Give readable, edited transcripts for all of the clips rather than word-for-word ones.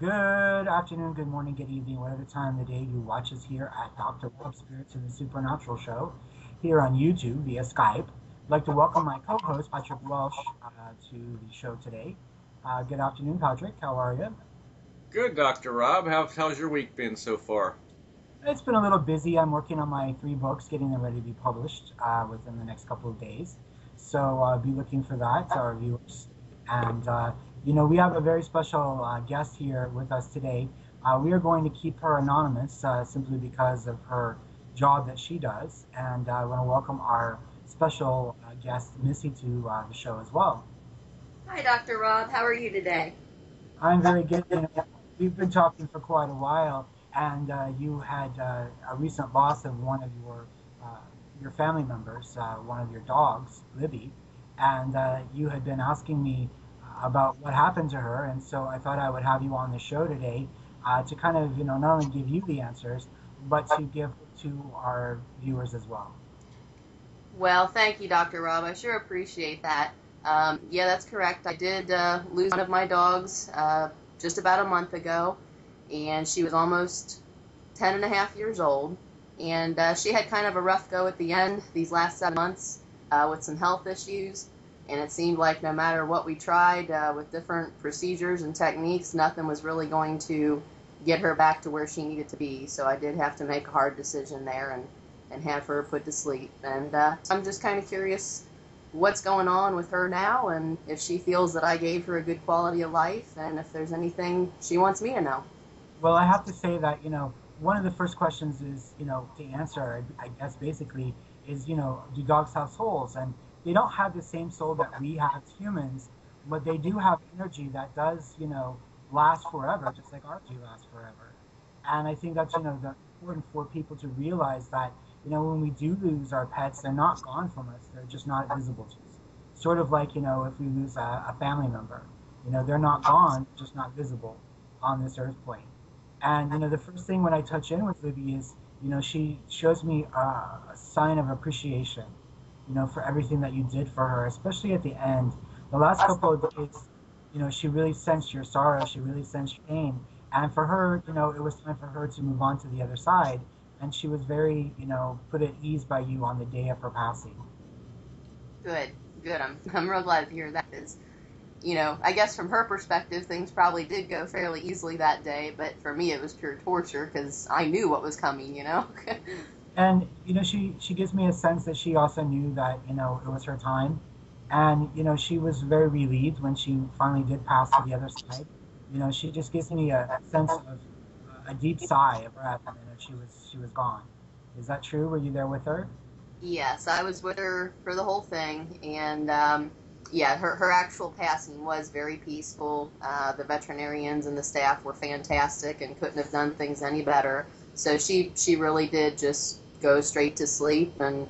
Good afternoon, good morning, good evening, whatever time of the day you watch us here at Dr. Rob Spirits in the Supernatural Show here on YouTube via Skype. I'd like to welcome my co-host, Patrick Welsh, to the show today. Good afternoon, Patrick. How are you? Good, Dr. Rob. How's your week been so far? It's been a little busy. I'm working on my three books, getting them ready to be published within the next couple of days. So be looking for that, our viewers. And, we have a very special guest here with us today. We are going to keep her anonymous simply because of her job that she does. And I want to welcome our special guest, Missy, to the show as well. Hi, Dr. Rob. How are you today? I'm very good. We've been talking for quite a while, and you had a recent loss of one of your family members, one of your dogs, Libby, and you had been asking me about what happened to her, and so I thought I would have you on the show today to kind of, not only give you the answers, but to give to our viewers as well. Well, thank you, Dr. Rob. I sure appreciate that. Yeah, that's correct. I did lose one of my dogs just about a month ago, and she was almost 10 and a half years old. And she had kind of a rough go at the end, these last 7 months, with some health issues. And it seemed like no matter what we tried with different procedures and techniques, nothing was really going to get her back to where she needed to be. So I did have to make a hard decision there and have her put to sleep. And I'm just kind of curious what's going on with her now, and if she feels that I gave her a good quality of life, and if there's anything she wants me to know. Well, I have to say that, one of the first questions is, to answer, I guess basically, is, do dogs have souls? And they don't have the same soul that we have as humans, but they do have energy that does, last forever, just like ours do last forever. And I think that's, important for people to realize that, when we do lose our pets, they're not gone from us. They're just not visible to us. Sort of like, if we lose a family member, they're not gone, just not visible on this earth plane. And, the first thing when I touch in with Libby is, she shows me a sign of appreciation, for everything that you did for her, especially at the end. The last couple of days, she really sensed your sorrow. She really sensed your pain. And for her, it was time for her to move on to the other side. And she was very, put at ease by you on the day of her passing. Good. I'm real glad to hear that. Is, I guess from her perspective, things probably did go fairly easily that day, but for me it was pure torture because I knew what was coming, And, she gives me a sense that she also knew that, it was her time. And, she was very relieved when she finally did pass to the other side. She just gives me a sense of a deep sigh of breath, and she was gone. Is that true? Were you there with her? Yes, I was with her for the whole thing, and yeah, her actual passing was very peaceful. The veterinarians and the staff were fantastic and couldn't have done things any better. So she really did just go straight to sleep, and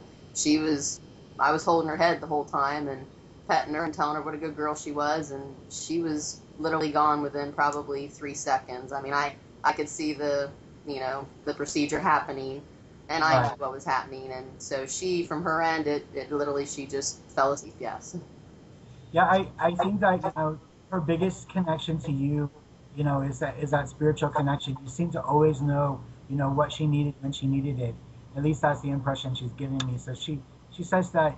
I was holding her head the whole time and petting her and telling her what a good girl she was, and she was literally gone within probably 3 seconds. I mean, I could see the procedure happening, and I knew what was happening, and so she, from her end, it literally, she just fell asleep, yes. Yeah, I think that, her biggest connection to you, is that spiritual connection. You seem to always know, what she needed when she needed it. At least that's the impression she's giving me. So she says that,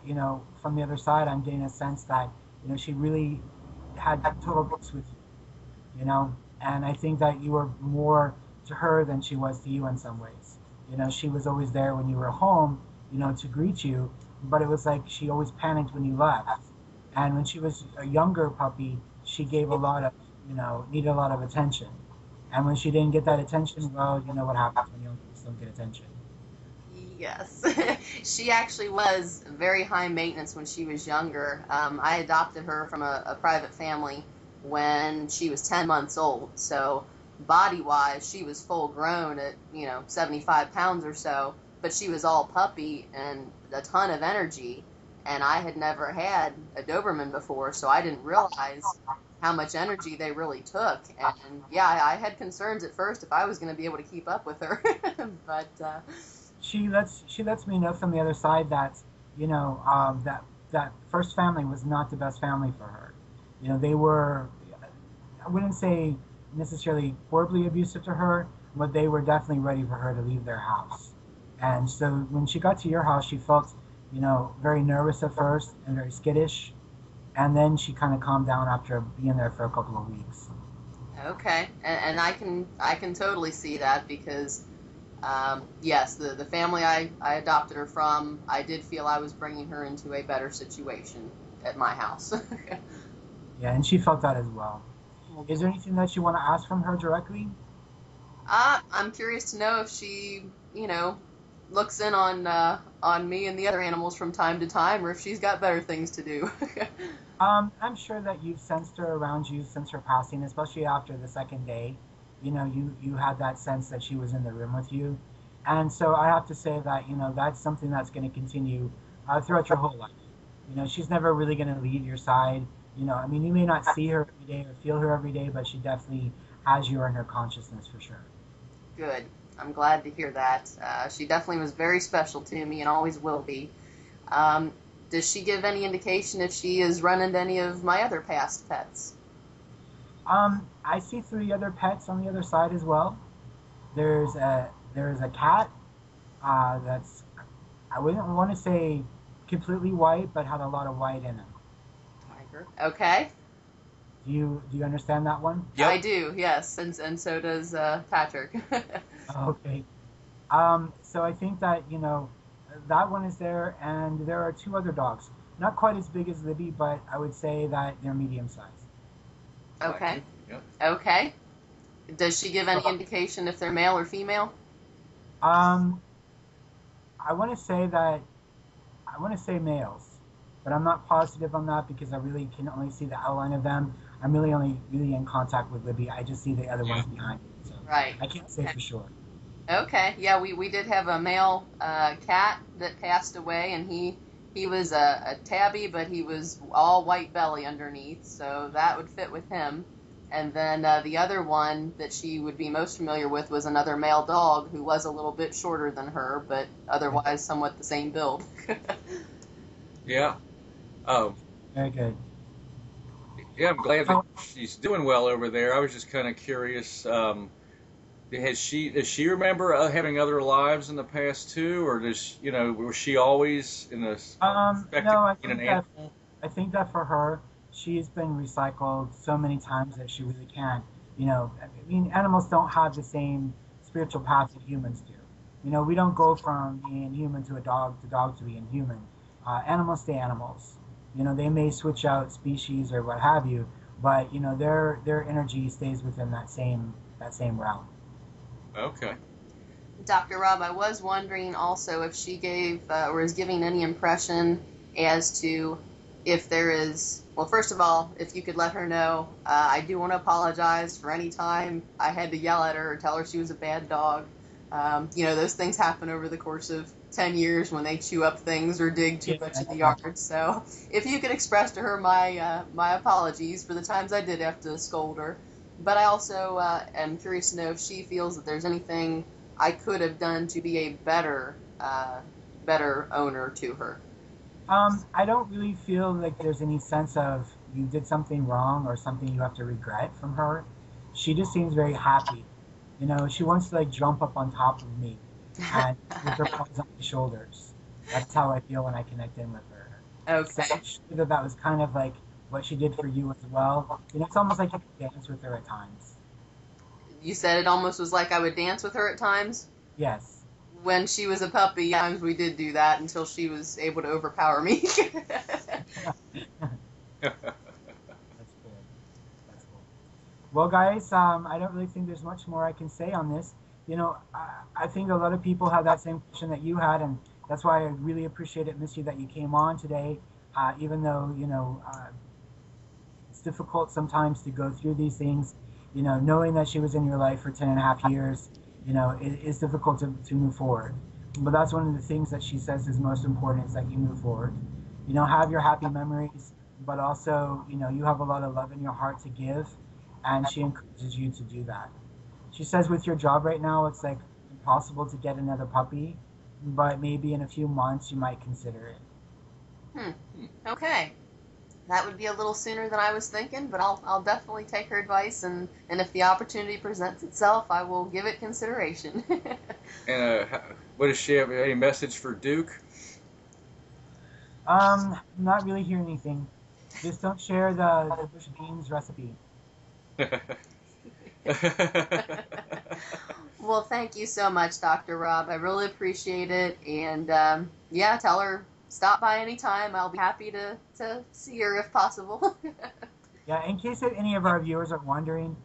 from the other side, I'm getting a sense that, she really had total peace with you, and I think that you were more to her than she was to you in some ways. She was always there when you were home, to greet you, but it was like she always panicked when you left. And when she was a younger puppy, she gave a lot of, needed a lot of attention. And when she didn't get that attention, well, you know what happens when young kids don't get attention. Yes, she actually was very high maintenance when she was younger. I adopted her from a private family when she was 10 months old. So body-wise, she was full grown at, 75 pounds or so, but she was all puppy and a ton of energy. And I had never had a Doberman before, so I didn't realize how much energy they really took. And yeah, I had concerns at first if I was going to be able to keep up with her. But she lets me know from the other side that that first family was not the best family for her. They were, I wouldn't say necessarily horribly abusive to her, but they were definitely ready for her to leave their house. And so when she got to your house, she felt, very nervous at first and very skittish, and then she kind of calmed down after being there for a couple of weeks. Okay, and I can totally see that because, yes, the family I adopted her from, I did feel I was bringing her into a better situation at my house. Yeah, and she felt that as well. Is there anything that you want to ask from her directly? I'm curious to know if she, looks in on me and the other animals from time to time, or if she's got better things to do. I'm sure that you've sensed her around you since her passing, especially after the second day. You had that sense that she was in the room with you. And so I have to say that, that's something that's going to continue throughout your whole life. She's never really going to leave your side. You may not see her every day or feel her every day, but she definitely has you in her consciousness for sure. Good. I'm glad to hear that. She definitely was very special to me and always will be. Does she give any indication if she has run into any of my other past pets? I see 3 other pets on the other side as well. There's a cat that's, I wouldn't want to say completely white, but had a lot of white in him. Tiger. Okay. Do you understand that one? Yep. I do, yes, and so does Patrick. Okay. So I think that, that one is there, and there are 2 other dogs. Not quite as big as Libby, but I would say that they're medium sized. Okay. Yep. Okay. Does she give any indication if they're male or female? I want to say males, but I'm not positive on that because I really can only see the outline of them. I'm really only in contact with Libby. I just see the other ones behind me, so Right. I can't say for sure. Okay. Yeah, we did have a male cat that passed away, and he was a tabby, but he was all white belly underneath, so that would fit with him. And then the other one that she would be most familiar with was another male dog who was a little bit shorter than her, but otherwise somewhat the same build. Yeah. Very good. Yeah, I'm glad that she's doing well over there. I was just kind of curious. Does she remember having other lives in the past too, or was she always in a No, I think that for her, she's been recycled so many times that she really can't. Animals don't have the same spiritual path that humans do. We don't go from being human to dog to being human. Animals stay animals. They may switch out species or what have you, but their energy stays within that same realm. Okay. Dr. Rob, I was wondering also if she gave or is giving any impression as to if there is, well, first of all, if you could let her know, I do want to apologize for any time I had to yell at her or tell her she was a bad dog. Those things happen over the course of 10 years when they chew up things or dig too much in the yard. So if you could express to her my apologies for the times I did have to scold her. But I also am curious to know if she feels that there's anything I could have done to be a better owner to her. I don't really feel like there's any sense of you did something wrong or something you have to regret from her. She just seems very happy. She wants to jump up on top of me and with her paws on my shoulders. That's how I feel when I connect in with her. Okay. So I'm sure that was kind of like what she did for you as well. It's almost like you could dance with her at times. You said it almost was like I would dance with her at times? Yes. When she was a puppy, times we did do that until she was able to overpower me. That's cool. That's cool. Well, guys, I don't really think there's much more I can say on this. I think a lot of people have that same question that you had, and that's why I really appreciate it, Missy, that you came on today. Even though, it's difficult sometimes to go through these things, knowing that she was in your life for 10.5 years, it is difficult to move forward. But that's one of the things that she says is most important, is that you move forward. Have your happy memories, but also, you have a lot of love in your heart to give, and she encourages you to do that. She says with your job right now, it's impossible to get another puppy, but maybe in a few months you might consider it. Okay. that would be a little sooner than I was thinking, but I'll definitely take her advice, and if the opportunity presents itself, I will give it consideration. And what does she have? Any message for Duke? Not really hear anything. Just don't share the bush beans recipe. Well, thank you so much, Dr. Rob. I really appreciate it. And yeah, tell her stop by anytime. I'll be happy to see her if possible. Yeah, in case any of our viewers are wondering,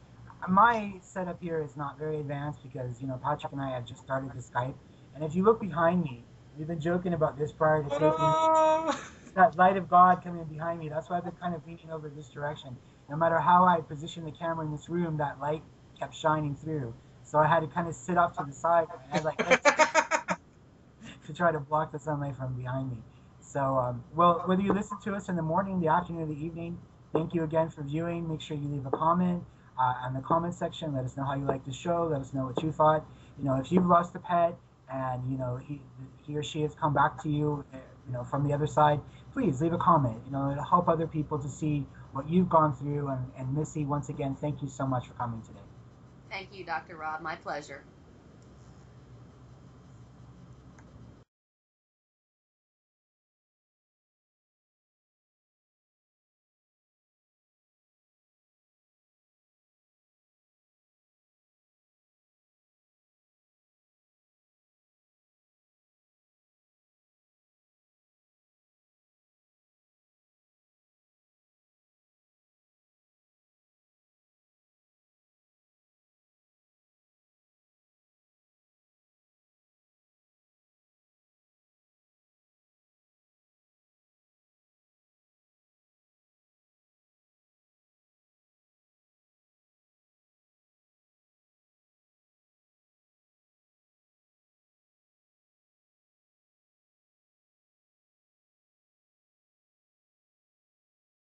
my setup here is not very advanced because, Patrick and I have just started the Skype. And if you look behind me, we've been joking about this prior to taping. That light of God coming behind me. That's why I've been kind of leaning over this direction. No matter how I position the camera in this room, that light kept shining through. So I had to kind of sit off to the side and to try to block the sunlight from behind me. So, well, whether you listen to us in the morning, the afternoon, or the evening, thank you again for viewing. Make sure you leave a comment in the comment section. Let us know how you like the show. Let us know what you thought. If you've lost a pet and, he or she has come back to you, from the other side, please leave a comment. It'll help other people to see what you've gone through. And Missy, once again, thank you so much for coming today. Thank you, Dr. Rob. My pleasure.